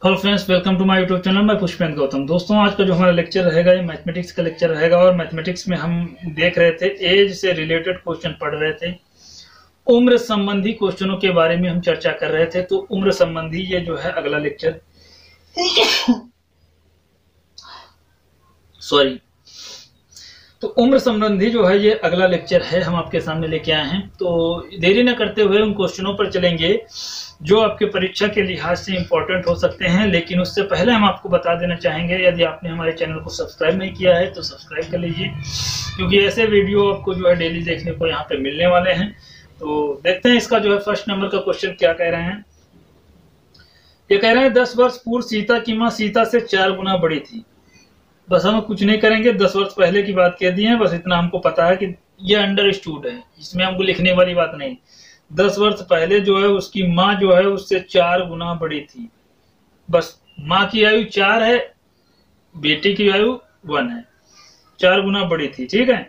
Hello friends, welcome to my YouTube channel. मैं पुष्पेंद्र गौतम। दोस्तों, आज का जो हमारा लेक्चर रहेगा ये मैथमेटिक्स का लेक्चर रहेगा और मैथमेटिक्स में हम देख रहे थे एज से रिलेटेड क्वेश्चन पढ़ रहे थे। उम्र संबंधी क्वेश्चनों के बारे में हम चर्चा कर रहे थे। तो उम्र संबंधी ये जो है अगला लेक्चर सॉरी तो उम्र संबंधी जो है ये अगला लेक्चर है, हम आपके सामने लेके आए हैं। तो देरी न करते हुए उन क्वेश्चनों पर चलेंगे जो आपके परीक्षा के लिहाज से इंपॉर्टेंट हो सकते हैं। लेकिन उससे पहले हम आपको बता देना चाहेंगे, यदि आपने हमारे चैनल को सब्सक्राइब नहीं किया है तो सब्सक्राइब कर लीजिए, क्योंकि ऐसे वीडियो आपको जो है डेली देखने को यहाँ पे मिलने वाले हैं। तो देखते हैं इसका जो है फर्स्ट नंबर का क्वेश्चन क्या कह रहे हैं। ये कह रहे हैं 10 वर्ष पूर्व सीता की माँ सीता से 4 गुना बड़ी थी। बस हम कुछ नहीं करेंगे, 10 वर्ष पहले की बात कह दी है, बस इतना हमको पता है कि ये अंडरस्टूड है, इसमें हमको लिखने वाली बात नहीं। 10 वर्ष पहले जो है उसकी माँ जो है उससे 4 गुना बड़ी थी। बस माँ की आयु 4 है, बेटी की आयु 1 है, 4 गुना बड़ी थी। ठीक है।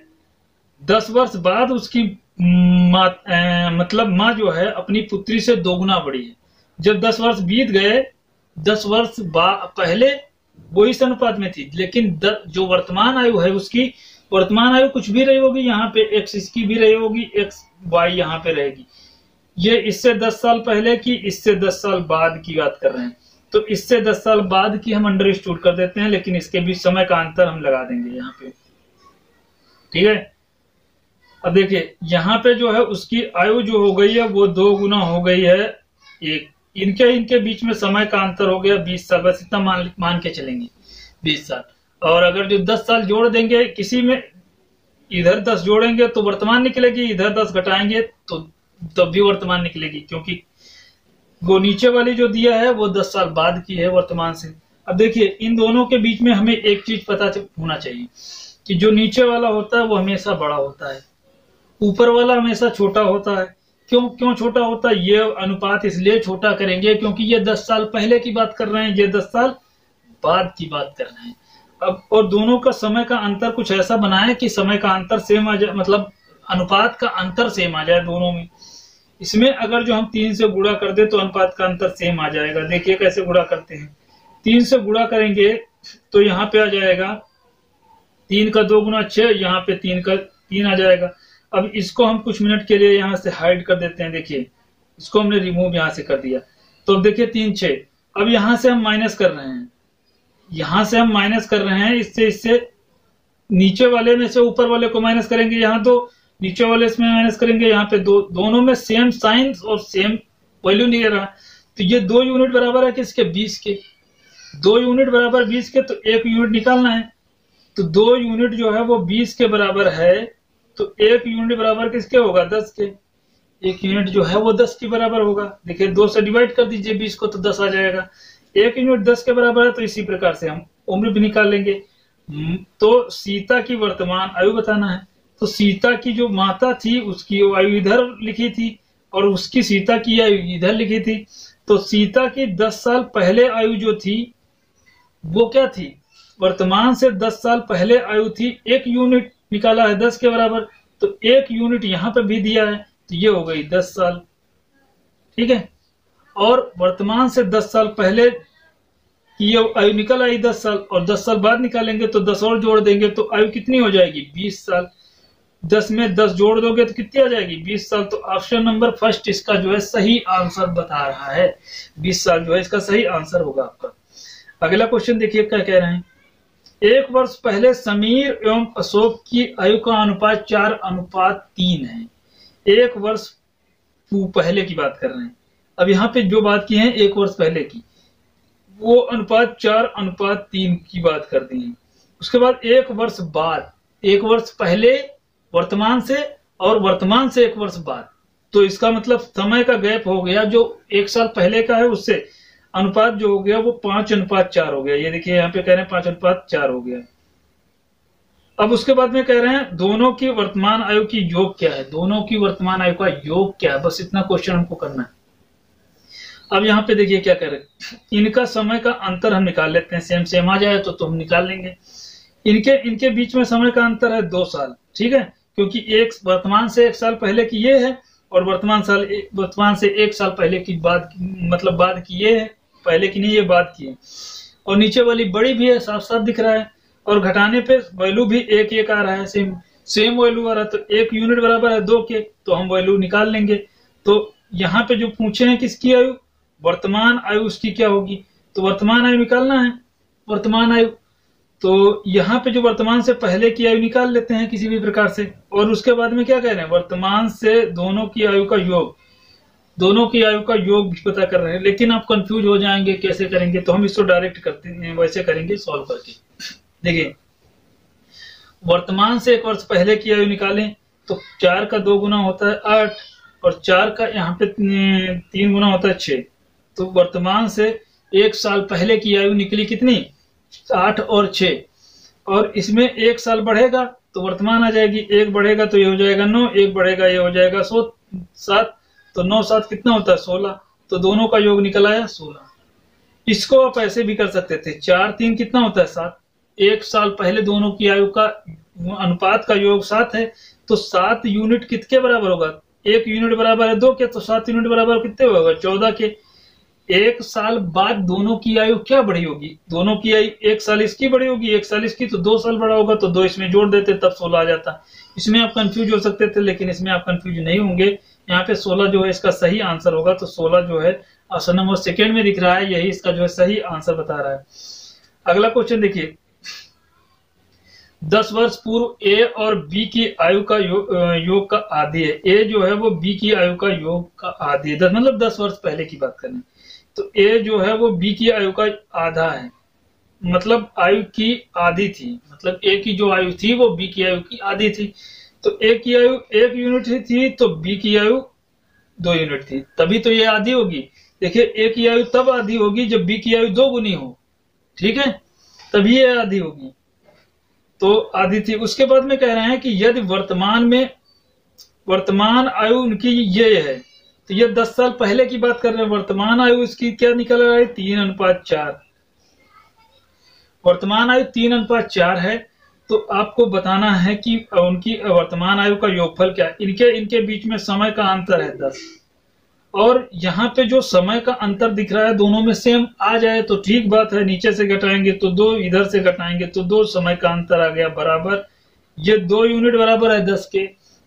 10 वर्ष बाद उसकी मतलब माँ जो है अपनी पुत्री से 2 गुना बड़ी है। जब 10 वर्ष बीत गए, 10 वर्ष पहले वो इस अनुपात में थी, लेकिन जो वर्तमान आयु है उसकी वर्तमान आयु कुछ भी रही होगी, यहाँ पे एक्स इसकी भी रही होगी, एक्स वाई यहाँ पे रहेगी। ये इससे 10 साल पहले की, इससे 10 साल बाद की बात कर रहे हैं। तो इससे 10 साल बाद की हम अंडरस्टूड कर देते हैं, लेकिन इसके बीच समय का अंतर हम लगा देंगे यहाँ पे। ठीक है। अब देखिए यहाँ पे जो है उसकी आयु जो हो गई है वो 2 गुना हो गई है। एक इनके बीच में समय का अंतर हो गया 20 साल। बस इतना मान के चलेंगे 20 साल। और अगर जो 10 साल जोड़ देंगे किसी में, इधर 10 जोड़ेंगे तो वर्तमान निकलेगी, इधर 10 घटाएंगे तो तब भी वर्तमान निकलेगी, क्योंकि वो नीचे वाली जो दिया है वो 10 साल बाद की है वर्तमान से। अब देखिए इन दोनों के बीच में हमें एक चीज पता होना चाहिए कि जो नीचे वाला होता है वो हमेशा बड़ा होता है, ऊपर वाला हमेशा छोटा होता है। क्यों छोटा होता है? ये अनुपात इसलिए छोटा करेंगे क्योंकि ये 10 साल पहले की बात कर रहे हैं, ये 10 साल बाद की बात कर रहे हैं। अब और दोनों का समय का अंतर कुछ ऐसा बनाए कि समय का अंतर सेम आ जाए, मतलब अनुपात का अंतर सेम आ जाए दोनों में। इसमें अगर जो हम 3 से गुणा कर दे तो अनुपात का अंतर सेम आ जाएगा। देखिए कैसे गुणा करते हैं। 3 से गुणा करेंगे तो यहाँ पे आ जाएगा 3 का 2 गुना 6, यहाँ पे 3 का 3 आ जाएगा। अब इसको हम कुछ मिनट के लिए यहाँ से हाइड कर देते हैं। देखिए इसको हमने रिमूव यहाँ से कर दिया। तो अब देखिए 3 6। अब यहाँ से हम माइनस कर रहे हैं, यहाँ से हम माइनस कर रहे हैं, इससे नीचे वाले में से ऊपर वाले को माइनस करेंगे, यहाँ तो नीचे वाले इसमें माइनस करेंगे, यहाँ पे दोनों में सेम साइन और सेम वैल्यू नहीं रहा। तो ये 2 यूनिट बराबर है किसके? 20 के। 2 यूनिट बराबर 20 के, तो 1 यूनिट निकालना है। तो 2 यूनिट जो है वो 20 के बराबर है, तो 1 यूनिट बराबर किसके होगा? 10 के। 1 यूनिट जो है वो 10 के बराबर होगा। देखिए 2 से डिवाइड कर दीजिए 20 को, तो 10 आ जाएगा। 1 यूनिट 10 के बराबर है, तो इसी प्रकार से हम उम्र भी निकाल लेंगे। तो सीता की वर्तमान आयु बताना है। तो सीता की जो माता थी उसकी आयु इधर लिखी थी और उसकी सीता की आयु इधर लिखी थी। तो सीता की 10 साल पहले आयु जो थी वो क्या थी? वर्तमान से 10 साल पहले आयु थी। 1 यूनिट निकाला है 10 के बराबर, तो 1 यूनिट यहाँ पे भी दिया है, तो ये हो गई 10 साल। ठीक है। और वर्तमान से 10 साल पहले की आयु निकल आई 10 साल, और 10 साल बाद निकालेंगे तो 10 और जोड़ देंगे तो आयु कितनी हो जाएगी? 20 साल। 10 में 10 जोड़ दोगे तो कितनी आ जाएगी? 20 साल। तो ऑप्शन नंबर फर्स्ट इसका जो है सही आंसर बता रहा है। 20 साल जो है इसका सही आंसर होगा आपका। अगला क्वेश्चन देखिए क्या कह रहे हैं। 1 वर्ष पहले समीर एवं अशोक की आयु का अनुपात 4:3 है। 1 वर्ष पहले की बात कर रहे हैं। अब यहाँ पे जो बात की है 1 वर्ष पहले की, वो अनुपात 4:3 की बात कर दी है। उसके बाद 1 वर्ष बाद, 1 वर्ष पहले वर्तमान से और वर्तमान से 1 वर्ष बाद, तो इसका मतलब समय का गैप हो गया जो 1 साल पहले का है, उससे अनुपात जो हो गया वो 5:4 हो गया। ये देखिए यहाँ पे कह रहे हैं 5:4 हो गया। अब उसके बाद में कह रहे हैं दोनों की वर्तमान आयु की योग क्या है? दोनों की वर्तमान आयु का योग क्या है? बस इतना क्वेश्चन हमको करना है। अब यहाँ पे देखिए क्या कह रहे हैं। इनका समय का अंतर हम निकाल लेते हैं, सेम सेम आ जाए तो हम निकाल लेंगे। इनके बीच में समय का अंतर है 2 साल। ठीक है, क्योंकि एक वर्तमान से 1 साल पहले की ये है और वर्तमान से 1 साल पहले की बाद की ये है। पहले की नहीं, ये बाद की है। और नीचे वाली बड़ी भी है, साफ साफ दिख रहा है, और घटाने पे वैल्यू भी एक एक आ रहा है, सेम वैल्यू आ रहा है। तो 1 यूनिट बराबर है 2 के, तो हम वैल्यू निकाल लेंगे। तो यहाँ पे जो पूछे हैं किसकी आयु, वर्तमान आयु उसकी क्या होगी, तो वर्तमान आयु निकालना है, वर्तमान आयु। तो यहाँ पे जो वर्तमान से पहले की आयु निकाल लेते हैं किसी भी प्रकार से, और उसके बाद में क्या कह रहे हैं, वर्तमान से दोनों की आयु का योग, दोनों की आयु का योग भी पता कर रहे हैं। लेकिन आप कंफ्यूज हो जाएंगे कैसे करेंगे, तो हम इसको डायरेक्ट करते हैं, वैसे करेंगे सॉल्व करके। देखिए, वर्तमान से 1 वर्ष पहले की आयु निकालें तो 4 का 2 गुना होता है 8, और 4 का यहाँ पे 3 गुना होता है 6। तो वर्तमान से 1 साल पहले की आयु निकली कितनी, 8 और 6, और इसमें 1 साल बढ़ेगा तो वर्तमान आ जाएगी, 1 बढ़ेगा तो ये हो जाएगा 9, 1 बढ़ेगा ये हो जाएगा 7, तो 9 7 कितना होता है 16, तो दोनों का योग निकल आया 16। इसको आप ऐसे भी कर सकते थे, 4 3 कितना होता है 7, 1 साल पहले दोनों की आयु का अनुपात का योग 7 है, तो 7 यूनिट कितने बराबर होगा, 1 यूनिट बराबर है 2 के, तो 7 यूनिट बराबर कितने होगा 14 के। 1 साल बाद दोनों की आयु क्या बढ़ी होगी, दोनों की आयु 1 साल इसकी बढ़ी होगी, 1 साल इसकी, तो 2 साल बढ़ा होगा, तो 2 इसमें जोड़ देते तब 16 आ जाता। इसमें आप कंफ्यूज हो सकते थे, लेकिन इसमें आप कंफ्यूज नहीं होंगे। यहाँ पे 16 जो है इसका सही आंसर होगा, तो 16 जो है ऑप्शन नंबर सेकेंड में दिख रहा है, यही इसका जो है सही आंसर बता रहा है। अगला क्वेश्चन देखिए, 10 वर्ष पूर्व ए और बी की आयु का योग का आधी है। ए जो है वो बी की आयु का योग का आधी है, मतलब 10 वर्ष पहले की बात करें तो ए जो है वो बी की आयु का आधा है, मतलब आयु की आधी थी, मतलब ए की जो आयु थी वो बी की आयु की आधी थी। तो ए की आयु 1 यूनिट थी तो बी की आयु 2 यूनिट थी, तभी तो ये आधी होगी। देखिए, ए की आयु तब आधी होगी जब बी की आयु 2 गुनी हो, ठीक है, तभी ये आधी होगी, तो आधी थी। उसके बाद में कह रहे हैं कि यदि वर्तमान आयु उनकी ये है, तो ये 10 साल पहले की बात कर रहे हैं, वर्तमान आयु इसकी क्या निकल रहा है 3:4, वर्तमान आयु 3:4 है। तो आपको बताना है कि उनकी वर्तमान आयु का योगफल क्या है। इनके बीच में समय का अंतर है 10, और यहाँ पे जो समय का अंतर दिख रहा है दोनों में सेम आ जाए तो ठीक बात है, नीचे से घटाएंगे तो 2, इधर से घटाएंगे तो 2, समय का अंतर आ गया बराबर, ये 2 यूनिट बराबर है 10 के,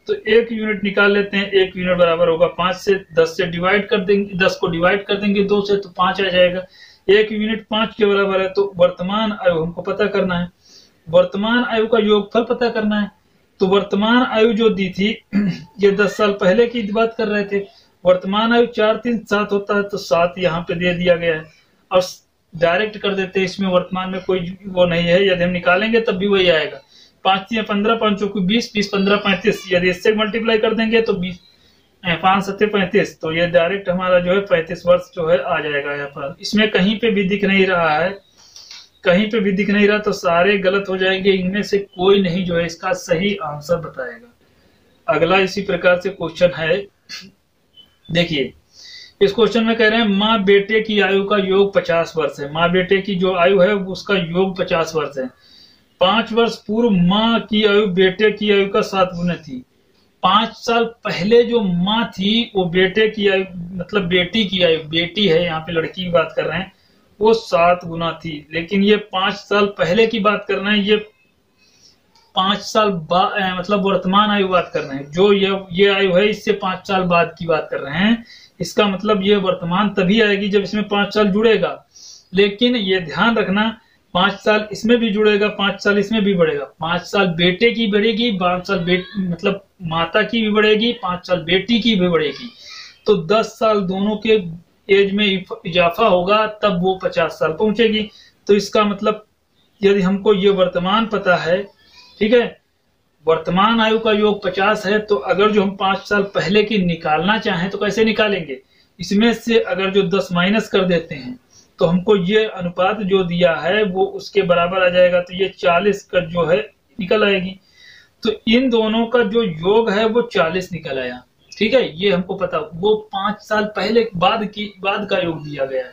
तो 1 यूनिट निकाल लेते हैं। 1 यूनिट बराबर होगा 5 से, 10 से डिवाइड कर देंगे, 10 को डिवाइड कर देंगे 2 से, तो 5 आ जाएगा। 1 यूनिट 5 के बराबर है, तो वर्तमान आयु हमको पता करना है, वर्तमान आयु का योगफल पता करना है। तो वर्तमान आयु जो दी थी ये 10 साल पहले की बात कर रहे थे, वर्तमान आयु 4 3 7 होता है, तो 7 यहाँ पे दे दिया गया है, और डायरेक्ट कर देते हैं, इसमें वर्तमान में कोई वो नहीं है, यदि हम निकालेंगे तब भी वही आएगा। 5 3 15, 5 चौकी 20, 20 15 35, यदि इससे मल्टीप्लाई कर देंगे तो 20 5 7 35, तो ये डायरेक्ट हमारा जो है 35 वर्ष जो है आ जाएगा यहाँ पर। इसमें कहीं पे भी दिख नहीं रहा है, कहीं पे भी दिख नहीं रहा, तो सारे गलत हो जाएंगे, इनमें से कोई नहीं जो है इसका सही आंसर बताएगा। अगला इसी प्रकार से क्वेश्चन है, देखिए इस क्वेश्चन में कह रहे हैं माँ बेटे की आयु का योग 50 वर्ष है। माँ बेटे की जो आयु है उसका योग 50 वर्ष है। 5 वर्ष पूर्व माँ की आयु बेटे की आयु का 7 गुना थी। 5 साल पहले जो माँ थी वो बेटे की आयु, मतलब बेटी की आयु, बेटी है यहाँ पे लड़की की बात कर रहे हैं, वो 7 गुना थी। लेकिन ये 5 साल पहले की बात कर रहे हैं, ये 5 साल बाद मतलब वर्तमान आयु बात कर रहे हैं। जो ये आयु है इससे 5 साल बाद की बात कर रहे हैं। इसका मतलब ये वर्तमान तभी आएगी जब इसमें 5 साल जुड़ेगा। लेकिन ये ध्यान रखना 5 साल इसमें भी जुड़ेगा, 5 साल इसमें भी बढ़ेगा। 5 साल बेटे की बढ़ेगी, 5 साल मतलब माता की भी बढ़ेगी, 5 साल बेटी की भी बढ़ेगी। तो 10 साल दोनों के एज में इजाफा होगा तब वो 50 साल पहुंचेगी। तो इसका मतलब यदि हमको ये वर्तमान पता है, ठीक है, वर्तमान आयु का योग 50 है, तो अगर जो हम 5 साल पहले की निकालना चाहें तो कैसे निकालेंगे? इसमें से अगर जो 10 माइनस कर देते हैं तो हमको ये अनुपात जो दिया है वो उसके बराबर आ जाएगा। तो ये 40 का जो है निकल आएगी। तो इन दोनों का जो योग है वो 40 निकल आया। ठीक है, ये हमको पता, वो 5 साल पहले बाद का योग दिया गया है।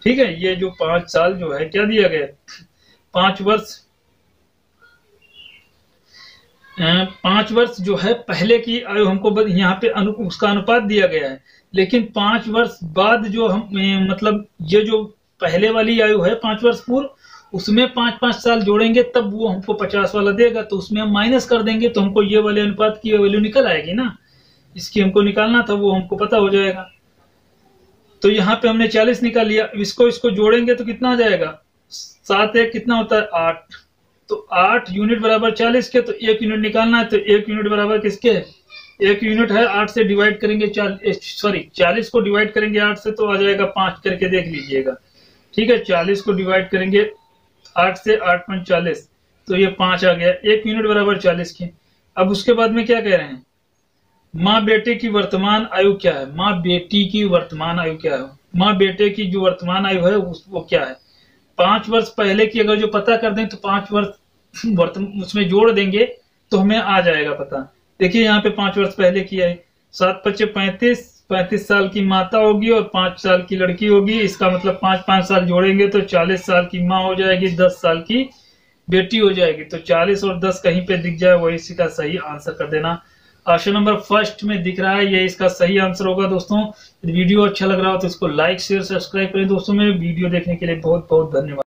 ठीक है, ये जो 5 साल जो है क्या दिया गया, 5 वर्ष जो है पहले की आयु हमको यहाँ पे उसका अनुपात दिया गया है। लेकिन 5 वर्ष बाद जो हम मतलब ये जो पहले वाली आयु है 5 वर्ष पूर्व, उसमें 5-5 साल जोड़ेंगे तब वो हमको 50 वाला देगा, तो उसमें हम माइनस कर देंगे तो हमको ये वाले अनुपात की वैल्यू निकल आएगी ना। इसकी हमको निकालना था, वो हमको पता हो जाएगा। तो यहाँ पे हमने 40 निकाल लिया। इसको जोड़ेंगे तो कितना आ जाएगा, 7 1 कितना होता है 8, तो 8 यूनिट बराबर 40 के, तो 1 यूनिट निकालना है, तो 1 यूनिट बराबर किसके, 1 यूनिट है 8 से डिवाइड करेंगे 40 को डिवाइड करेंगे 8 से तो आ जाएगा 5 करके देख लीजिएगा। ठीक है, 40 को डिवाइड करेंगे 8 से, 8 5 40, तो ये 5 आ गया। 1 यूनिट बराबर 40 की। अब उसके बाद में क्या कह रहे हैं, माँ बेटे की वर्तमान आयु क्या है, माँ बेटी की वर्तमान आयु क्या है, माँ बेटे की जो वर्तमान आयु है वो क्या है। 5 वर्ष पहले की अगर जो पता कर दें तो 5 वर्ष उसमें जोड़ देंगे तो हमें आ जाएगा पता। देखिए यहाँ पे 5 वर्ष पहले की है, 7 5 35 साल की माता होगी और 5 साल की लड़की होगी। इसका मतलब 5-5 साल जोड़ेंगे तो 40 साल की माँ हो जाएगी, 10 साल की बेटी हो जाएगी। तो 40 और 10 कहीं पे दिख जाए वही इसका सही आंसर कर देना। ऑप्शन नंबर फर्स्ट में दिख रहा है, ये इसका सही आंसर होगा। दोस्तों वीडियो अच्छा लग रहा हो तो इसको लाइक शेयर सब्सक्राइब करें। दोस्तों मेरे वीडियो देखने के लिए बहुत बहुत धन्यवाद।